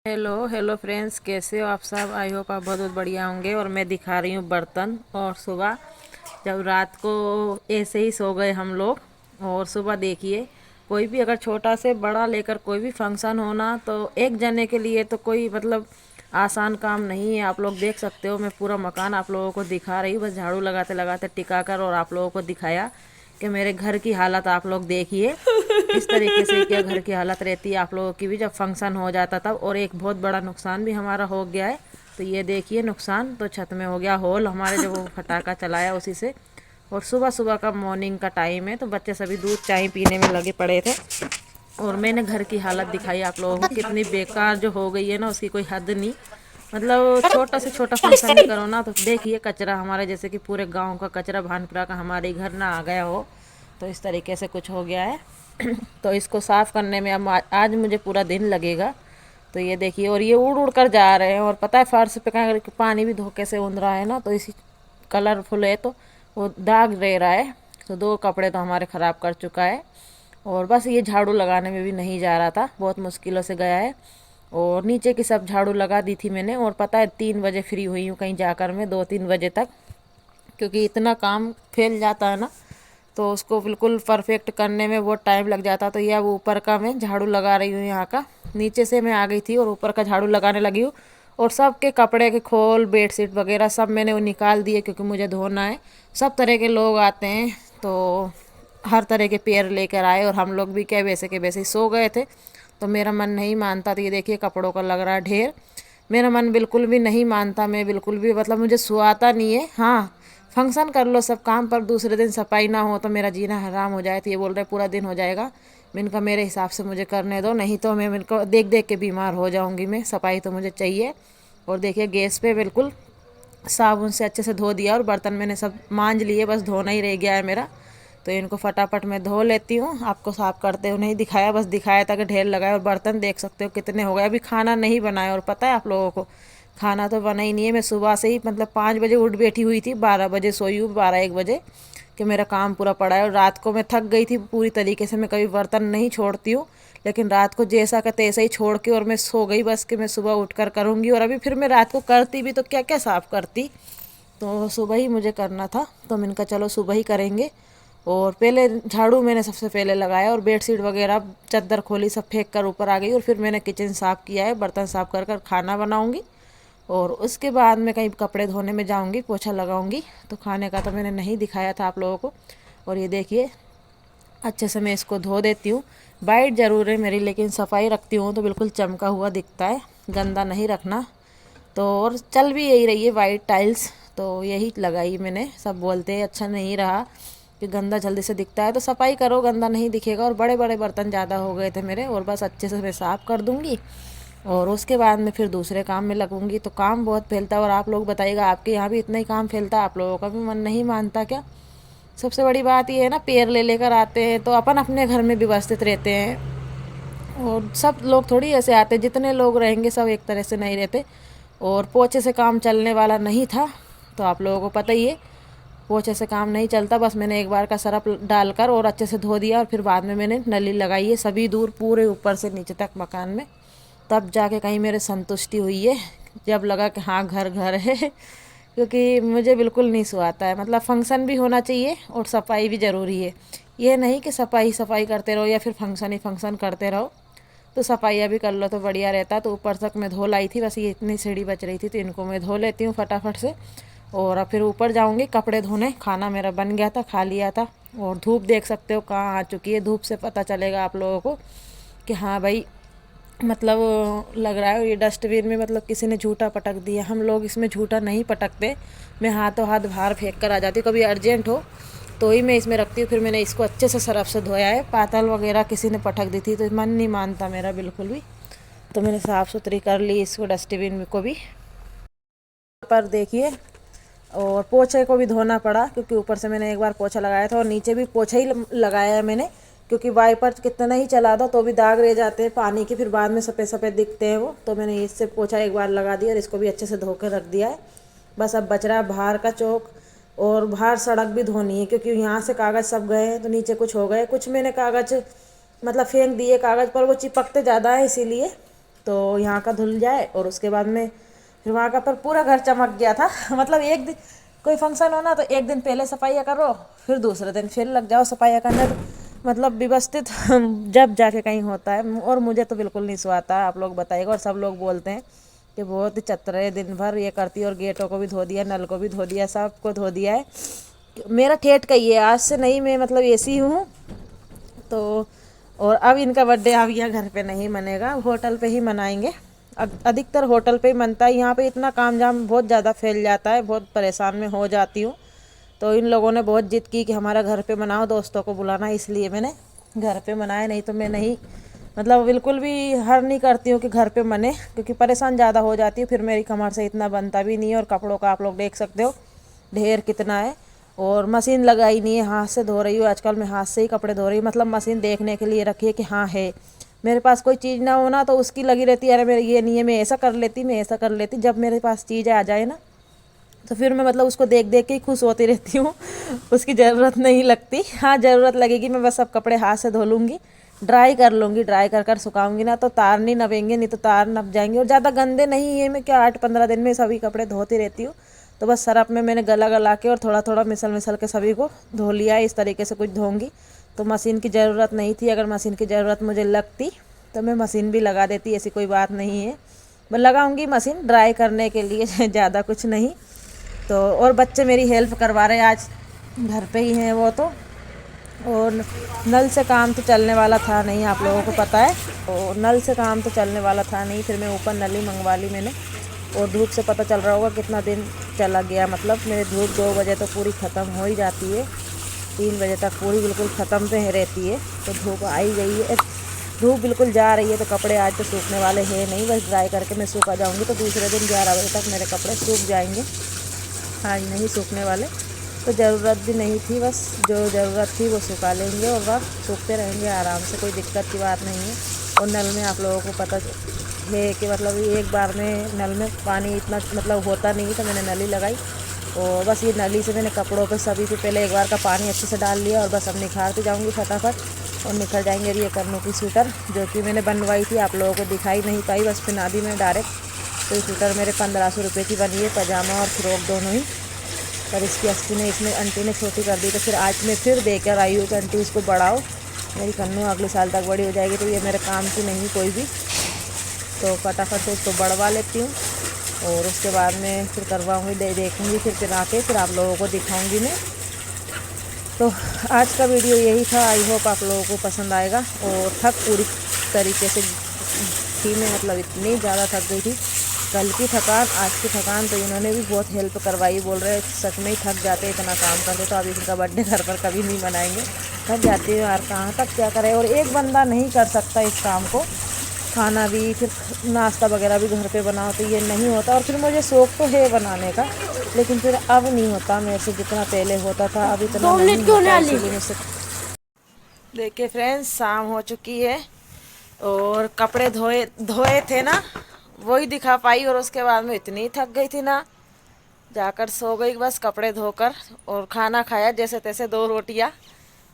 Hello hello friends, कैसे हो आप सब। आई होप आप बहुत बहुत बढ़िया होंगे। और मैं दिखा रही हूँ बर्तन। और सुबह जब रात को ऐसे ही सो गए हम लोग, और सुबह देखिए कोई भी अगर छोटा से बड़ा लेकर कोई भी फंक्शन होना तो एक जने के लिए तो कोई मतलब आसान काम नहीं है। आप लोग देख सकते हो, मैं पूरा मकान आप लोगों को दिखा रही हूँ, बस झाड़ू लगाते लगाते टिका कर, और आप लोगों को दिखाया कि मेरे घर की हालत आप लोग देखिए इस तरीके से क्या घर की हालत रहती है आप लोगों की भी जब फंक्शन हो जाता तब। और एक बहुत बड़ा नुकसान भी हमारा हो गया है। तो ये देखिए नुकसान तो छत में हो गया होल हमारे, जब वो फटाका चलाया उसी से। और सुबह सुबह का मॉर्निंग का टाइम है तो बच्चे सभी दूध चाय पीने में लगे पड़े थे। और मैंने घर की हालत दिखाई आप लोगों को, कितनी बेकार जो हो गई है ना, उसकी कोई हद नहीं। मतलब छोटा से छोटा फंक्शन भी करो ना तो देखिए कचरा हमारे, जैसे कि पूरे गांव का कचरा भानपुरा का हमारे घर ना आ गया हो, तो इस तरीके से कुछ हो गया है। तो इसको साफ़ करने में अब आज मुझे पूरा दिन लगेगा। तो ये देखिए, और ये उड़ उड़ कर जा रहे हैं, और पता है फर्श पे कहीं पानी भी धोखे से उड़ रहा है ना, तो इसी कलरफुल है तो वो दाग रह रहा है। तो दो कपड़े तो हमारे ख़राब कर चुका है। और बस ये झाड़ू लगाने में भी नहीं जा रहा था, बहुत मुश्किलों से गया है। और नीचे की सब झाड़ू लगा दी थी मैंने, और पता है 3 बजे फ्री हुई हूँ कहीं जाकर मैं, 2-3 बजे तक, क्योंकि इतना काम फैल जाता है ना तो उसको बिल्कुल परफेक्ट करने में बहुत टाइम लग जाता। तो ये अब ऊपर का मैं झाड़ू लगा रही हूँ यहाँ का। नीचे से मैं आ गई थी और ऊपर का झाड़ू लगाने लगी हूँ। और सब के कपड़े के खोल बेडशीट वगैरह सब मैंने वो निकाल दिए, क्योंकि मुझे धोना है। सब तरह के लोग आते हैं तो हर तरह के पेयर लेकर आए, और हम लोग भी क्या वैसे के वैसे ही सो गए थे। तो मेरा मन नहीं मानता। तो ये देखिए कपड़ों का लग रहा है ढेर। मेरा मन बिल्कुल भी नहीं मानता, मैं बिल्कुल भी मतलब मुझे सुहाता नहीं है। हाँ, फंक्शन कर लो सब काम, पर दूसरे दिन सफाई ना हो तो मेरा जीना हराम हो जाए। तो ये बोल रहे पूरा दिन हो जाएगा। मैं इनका मेरे हिसाब से मुझे करने दो, नहीं तो मैं इनको देख देख के बीमार हो जाऊंगी। मैं सफाई तो मुझे चाहिए। और देखिए गैस पे बिल्कुल साबुन से अच्छे से धो दिया, और बर्तन मैंने सब मांज लिए, बस धोना ही रह गया है मेरा। तो इनको फटाफट मैं धो लेती हूँ। आपको साफ़ करते हुए नहीं दिखाया, बस दिखाया था कि ढेर लगाए। और बर्तन देख सकते हो कितने हो गए। अभी खाना नहीं बनाया, और पता है आप लोगों को खाना तो बना ही नहीं है। मैं सुबह से ही मतलब 5 बजे उठ बैठी हुई थी, 12 बजे सोई हूँ, 12-1 बजे कि मेरा काम पूरा पड़ा है। और रात को मैं थक गई थी पूरी तरीके से। मैं कभी बर्तन नहीं छोड़ती हूँ, लेकिन रात को जैसा का तैसा ही छोड़ के और मैं सो गई, बस कि मैं सुबह उठ कर करूँगी। और अभी फिर मैं रात को करती भी तो क्या क्या साफ़ करती, तो सुबह ही मुझे करना था। तो मैंने कहा चलो सुबह ही करेंगे। और पहले झाड़ू मैंने सबसे पहले लगाया, और बेडशीट वगैरह चादर खोली सब फेंक कर ऊपर आ गई। और फिर मैंने किचन साफ़ किया है, बर्तन साफ़ कर कर खाना बनाऊंगी। और उसके बाद मैं कहीं कपड़े धोने में जाऊंगी, पोछा लगाऊंगी। तो खाने का तो मैंने नहीं दिखाया था आप लोगों को। और ये देखिए अच्छे से मैं इसको धो देती हूँ। वाइट ज़रूर है मेरी, लेकिन सफाई रखती हूँ तो बिल्कुल चमका हुआ दिखता है, गंदा नहीं रखना। तो और चल भी यही रही है वाइट टाइल्स, तो यही लगाई मैंने। सब बोलते हैं अच्छा नहीं रहा कि गंदा जल्दी से दिखता है, तो सफाई करो गंदा नहीं दिखेगा। और बड़े बड़े बर्तन ज़्यादा हो गए थे मेरे, और बस अच्छे से मैं साफ़ कर दूँगी। और उसके बाद में फिर दूसरे काम में लगूंगी। तो काम बहुत फैलता है। और आप लोग बताइएगा, आपके यहाँ भी इतना ही काम फैलता है? आप लोगों का भी मन नहीं मानता क्या? सबसे बड़ी बात ये है ना, पेड़ ले लेकर आते हैं तो अपन अपने घर में व्यवस्थित रहते हैं, और सब लोग थोड़ी ऐसे आते, जितने लोग रहेंगे सब एक तरह से नहीं रहते। और पोछे से काम चलने वाला नहीं था, तो आप लोगों को पता ही है पोछे से काम नहीं चलता। बस मैंने एक बार का सरफ डालकर और अच्छे से धो दिया, और फिर बाद में मैंने नली लगाई है सभी दूर पूरे ऊपर से नीचे तक मकान में। तब जाके कहीं मेरे संतुष्टि हुई है, जब लगा कि हाँ घर घर है। क्योंकि मुझे बिल्कुल नहीं सुहाता है। मतलब फंक्शन भी होना चाहिए और सफाई भी ज़रूरी है। ये नहीं कि सफाई सफाई करते रहो या फिर फंक्शन ही फंक्शन करते रहो। तो सफाइयाँ भी कर लो तो बढ़िया रहता। तो ऊपर तक मैं धो लाई थी, बस ये इतनी सीढ़ी बच रही थी तो इनको मैं धो लेती हूँ फटाफट से। और अब फिर ऊपर जाऊँगी कपड़े धोने। खाना मेरा बन गया था, खा लिया था। और धूप देख सकते हो कहाँ आ चुकी है। धूप से पता चलेगा आप लोगों को कि हाँ भाई, मतलब लग रहा है ये डस्टबिन में मतलब किसी ने झूठा पटक दिया। हम लोग इसमें झूठा नहीं पटकते। मैं हाथों हाथ बाहर फेंक कर आ जाती हूँ, कभी अर्जेंट हो तो ही मैं इसमें रखती हूँ। फिर मैंने इसको अच्छे से सरफ से धोया है। पातल वगैरह किसी ने पटक दी थी तो मन नहीं मानता मेरा बिल्कुल भी। तो मैंने साफ़ सुथरी कर ली इसको, डस्टबिन को भी। पर देखिए, और पोछे को भी धोना पड़ा, क्योंकि ऊपर से मैंने एक बार पोछा लगाया था और नीचे भी पोछा ही लगाया है मैंने। क्योंकि वाइपर कितना ही चला दो तो भी दाग रह जाते हैं पानी के, फिर बाद में सफ़ेद सफ़ेद दिखते हैं वो। तो मैंने इससे पोछा एक बार लगा दिया और इसको भी अच्छे से धो कर रख दिया है। बस अब बच रहा है बाहर का चौक, और बाहर सड़क भी धोनी है। क्योंकि यहाँ से कागज़ सब गए हैं तो नीचे कुछ हो गए। कुछ मैंने कागज़ मतलब फेंक दिए कागज़ पर, वो चिपकते ज़्यादा है इसीलिए। तो यहाँ का धुल जाए और उसके बाद में फिर वहाँ का पर पूरा घर चमक गया था मतलब एक दिन कोई फंक्शन हो ना तो एक दिन पहले सफाइयाँ करो, फिर दूसरे दिन फिर लग जाओ सफाइयाँ करने, तो मतलब व्यवस्थित जब जाके कहीं होता है। और मुझे तो बिल्कुल नहीं सुहाता, आप लोग बताइएगा। और सब लोग बोलते हैं कि बहुत ही चतुर दिन भर ये करती है, और गेटों को भी धो दिया, नल को भी धो दिया, सबको धो दिया है। मेरा ठेठ का ही है, आज से नहीं, मैं मतलब ऐसी हूँ। तो और अब इनका बर्थडे अब यहाँ घर पे नहीं मनेगा, होटल पे ही मनाएंगे। अधिकतर होटल पे ही मनता है, यहाँ पे इतना काम जाम बहुत ज़्यादा फैल जाता है, बहुत परेशान में हो जाती हूँ। तो इन लोगों ने बहुत जिद की कि हमारा घर पे मनाओ, दोस्तों को बुलाना, इसलिए मैंने घर पे मनाया। नहीं तो मैं नहीं, मतलब बिल्कुल भी हर नहीं करती हूँ कि घर पे मने, क्योंकि परेशान ज़्यादा हो जाती हूँ, फिर मेरी कमर से इतना बनता भी नहीं है। और कपड़ों का आप लोग देख सकते हो ढेर कितना है, और मशीन लगाई नहीं है, हाथ से धो रही हूँ आजकल। मैं हाथ से ही कपड़े धो रही हूँ, मतलब मशीन देखने के लिए रखी है कि हाँ है। मेरे पास कोई चीज़ ना हो ना तो उसकी लगी रहती है, अरे मेरे ये नहीं है, मैं ऐसा कर लेती, मैं ऐसा कर लेती। जब मेरे पास चीज़ आ जाए ना तो फिर मैं मतलब उसको देख देख के ही खुश होती रहती हूँ उसकी ज़रूरत नहीं लगती। हाँ ज़रूरत लगेगी, मैं बस सब कपड़े हाथ से धो लूँगी, ड्राई कर लूँगी, ड्राई कर कर सुखाऊंगी ना तो तार नहीं नपेंगे, नहीं तो तार नप जाएंगे। और ज़्यादा गंदे नहीं है, मैं क्या 8-15 दिन में सभी कपड़े धोती रहती हूँ। तो बस सरफ में मैंने गला गला के और थोड़ा थोड़ा मिसल मिसल के सभी को धो लिया है। इस तरीके से कुछ धोंगी, तो मशीन की ज़रूरत नहीं थी। अगर मशीन की ज़रूरत मुझे लगती तो मैं मशीन भी लगा देती, ऐसी कोई बात नहीं है। मैं लगाऊंगी मशीन ड्राई करने के लिए ज़्यादा कुछ नहीं। तो और बच्चे मेरी हेल्प करवा रहे हैं, आज घर पे ही हैं वो तो। और नल से काम तो चलने वाला था नहीं, आप लोगों को पता है। और नल से काम तो चलने वाला था नहीं, फिर मैं ऊपर नली मंगवा ली मैंने। और धूप से पता चल रहा होगा कितना दिन चला गया, मतलब मेरी धूप 2 बजे तो पूरी ख़त्म हो ही जाती है, 3 बजे तक पूरी बिल्कुल ख़त्म पे रहती है। तो धूप आई गई है, धूप बिल्कुल जा रही है। तो कपड़े आज तो सूखने वाले हैं नहीं, बस ड्राई करके मैं सूखा जाऊँगी, तो दूसरे दिन 11 बजे तक मेरे कपड़े सूख जाएंगे। आज नहीं सूखने वाले, तो ज़रूरत भी नहीं थी, बस जो ज़रूरत थी वो सुखा लेंगे और बस सूखते रहेंगे आराम से, कोई दिक्कत की बात नहीं है। और नल में आप लोगों को पता है कि मतलब एक बार में नल में पानी इतना मतलब होता नहीं, तो मैंने नली लगाई और बस ये नली से मैंने कपड़ों पे सभी पे पहले एक बार का पानी अच्छे से डाल लिया। और बस अब निखारती जाऊँगी फटाफट और निकल जाएंगे। और ये करनू की स्वेटर जो कि मैंने बनवाई थी, आप लोगों को दिखाई नहीं पाई, बस पिना दी मैं डायरेक्ट। तो स्वेटर मेरे 1500 रुपये की बनी है, पजामा और फ्रॉक दोनों ही। पर इसकी अस्सी ने इसमें आंटी ने छोटी कर दी, तो फिर आज मैं फिर देकर आई हूँ कि आंटी इसको बढ़ाओ, मेरी कन्नू अगले साल तक बड़ी हो जाएगी। तो ये मेरे काम की नहीं कोई भी, तो फटाफट से इसको बढ़वा लेती हूँ और उसके बाद में फिर करवाऊँगी, देखूँगी, फिर आके फिर आप लोगों को दिखाऊँगी मैं। तो आज का वीडियो यही था, आई होप आप लोगों को पसंद आएगा। और थक पूरी तरीके से थी मैं, मतलब इतनी ज़्यादा थक गई थी, कल की थकान आज की थकान। तो इन्होंने भी बहुत हेल्प करवाई, बोल रहे सच में ही थक जाते इतना काम करते, तो अब इनका बर्थडे घर पर कभी नहीं मनाएंगे, थक जाती है यार, कहाँ तक क्या करे। और एक बंदा नहीं कर सकता इस काम को, खाना भी फिर नाश्ता वगैरह भी घर पे बनाओ, तो ये नहीं होता। और फिर मुझे शौक़ तो है बनाने का, लेकिन फिर अब नहीं होता मेरे से जितना पहले होता था, अब इतना नहीं होता, इसीलिए मुझसे। देखिए फ्रेंड्स, शाम हो चुकी है और कपड़े धोए धोए थे ना वही दिखा पाई, और उसके बाद में इतनी थक गई थी ना, जाकर सो गई बस कपड़े धोकर। और खाना खाया जैसे तैसे 2 रोटियां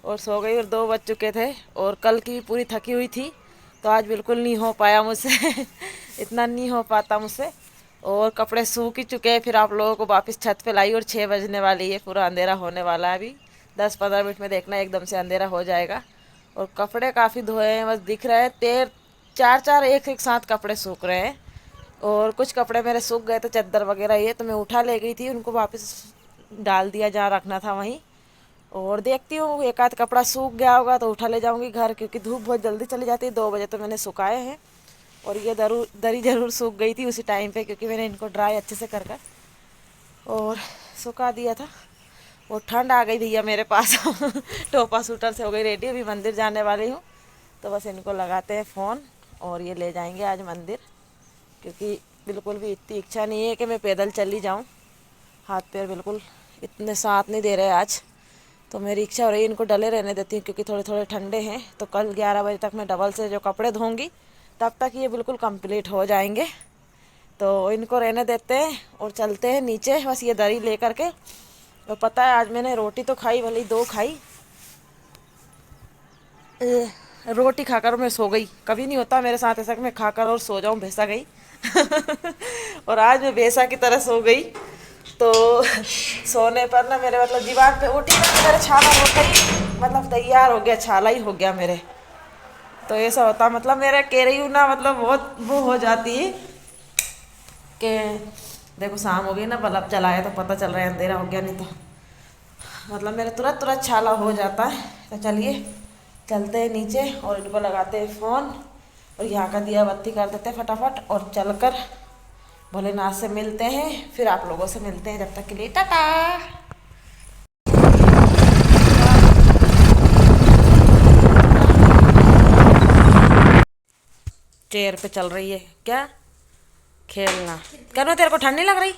और सो गई, और 2 बज चुके थे और कल की पूरी थकी हुई थी, तो आज बिल्कुल नहीं हो पाया मुझसे इतना नहीं हो पाता मुझसे। और कपड़े सूख ही चुके हैं, फिर आप लोगों को वापस छत पे लाई और 6 बजने वाली है, पूरा अंधेरा होने वाला है अभी, 10-15 मिनट में देखना एकदम से अंधेरा हो जाएगा। और कपड़े काफ़ी धोए हैं, बस दिख रहे हैं 4 एक एक साथ कपड़े सूख रहे हैं। और कुछ कपड़े मेरे सूख गए थे, चादर वगैरह ये तो मैं उठा ले गई थी, उनको वापस डाल दिया जहाँ रखना था वहीं। और देखती हूँ एक आध कपड़ा सूख गया होगा तो उठा ले जाऊँगी घर, क्योंकि धूप बहुत जल्दी चली जाती है, 2 बजे तो मैंने सुखाए हैं। और ये दरी ज़रूर सूख गई थी उसी टाइम पे, क्योंकि मैंने इनको ड्राई अच्छे से कर और सुखा दिया था। और ठंड आ गई भैया मेरे पास टोपा सूटर से हो गई रेडी, अभी मंदिर जाने वाली हूँ, तो बस इनको लगाते हैं फ़ोन और ये ले जाएंगे आज मंदिर, क्योंकि बिल्कुल भी इतनी इच्छा नहीं है कि मैं पैदल चली जाऊँ, हाथ पैर बिल्कुल इतने साथ नहीं दे रहे आज। तो मेरी इच्छा हो रही है इनको डले रहने देती हूँ, क्योंकि थोड़े थोड़े ठंडे हैं। तो कल 11 बजे तक मैं डबल से जो कपड़े धोऊंगी, तब तक ये बिल्कुल कंप्लीट हो जाएंगे। तो इनको रहने देते हैं और चलते हैं नीचे, बस ये दरी ले करके। और पता है आज मैंने रोटी तो खाई, भले 2 खाई, रोटी खाकर मैं सो गई। कभी नहीं होता मेरे साथ ऐसा कि मैं खाकर और सो जाऊं, भैंसा गई। और आज मैं भैंसा की तरह सो गई। तो सोने पर ना मेरे मतलब दीवार पे उठी ना, तो मेरा छाला हो गई, मतलब तैयार हो गया, छाला ही हो गया मेरे। तो ऐसा होता मतलब मेरे कह रही हूँ ना, मतलब बहुत वो हो जाती है कि देखो शाम हो गई ना, बल्ब जलाया तो पता चल रहा है अंधेरा हो गया, नहीं तो मतलब मेरा तुरंत तुरंत छाला हो जाता है। तो चलिए चलते हैं नीचे और इनको लगाते हैं फ़ोन और यहाँ का दिया बत्ती कर देते हैं फटाफट, और चलकर भोलेनाथ से मिलते हैं, फिर आप लोगों से मिलते हैं। जब तक के लिए टाटा। चेयर पे चल रही है क्या खेलना? करो तेरे को ठंड नहीं लग रही?